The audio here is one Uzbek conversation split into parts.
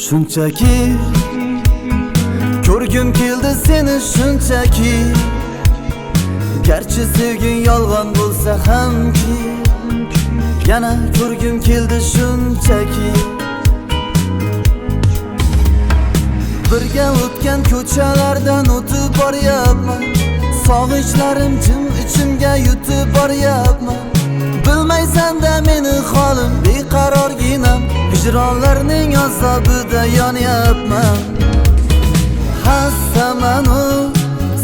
Shunchaki ko'rgim keldi seni shunchaki, garchi sevging yolg'on bo'lsa hamki, yana ko'rgim keldi shunchaki. Birga o'tgan ko'chalardan o'tib boryapman, sog'inchlarim jim ichimga yutib boryapman. Bilmaysan-da meni holim beqarorginam, hijronlarning azobida yonyapman. Xastamanu,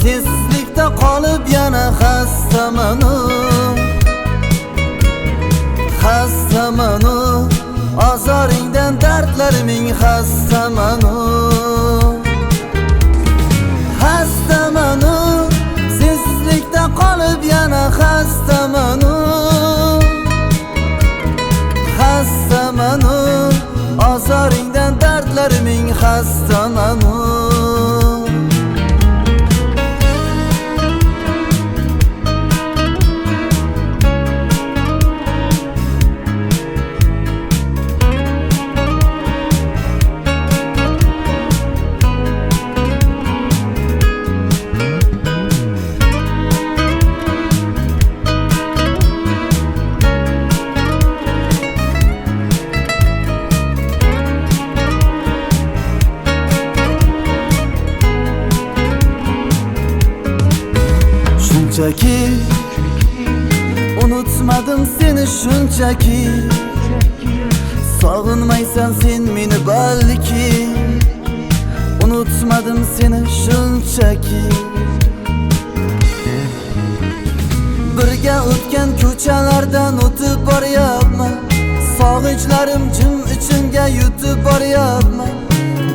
sensizlikda qolib yana xastamanu. Xastamanu, azoringdan dardlariming xastamanu. Xastamanu, sensizlikda qolib yana xastamanu. Xastamanu, azoringdan dardlariming xastamanu. Shunchaki unutmadim seni shunchaki, sog'inmaysan sen meni balki. Unutmadim seni shunchaki, birga o'tgan ko'chalardan o'tib boryapman, sog'inchlarim jim ichimga yutib boryapman.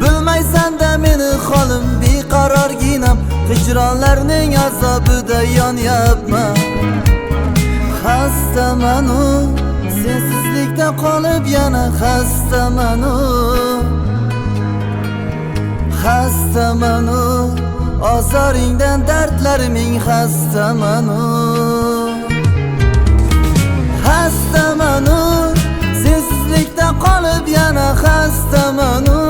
Bilmaysan-da meni holim beqarorginam, hijronlarning azobida yonyapman. Xastamanu, sensizlikda qolib yana xastamanu. Xastamanu, azoringdan dardlariming xastamanu. Xastamanu, sensizlikda qolib yana xastamanu.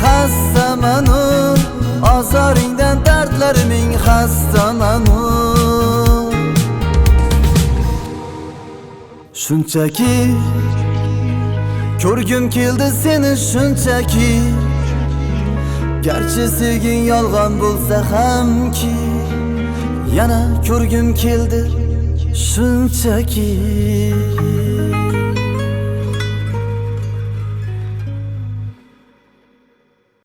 Xastamanu, azoringdan dardlariming xastamanu. Shunchaki ko'rgim keldi seni shunchaki, garchi sevging yolg'on bo'lsa hamki, yana ko'rgim keldi shunchaki.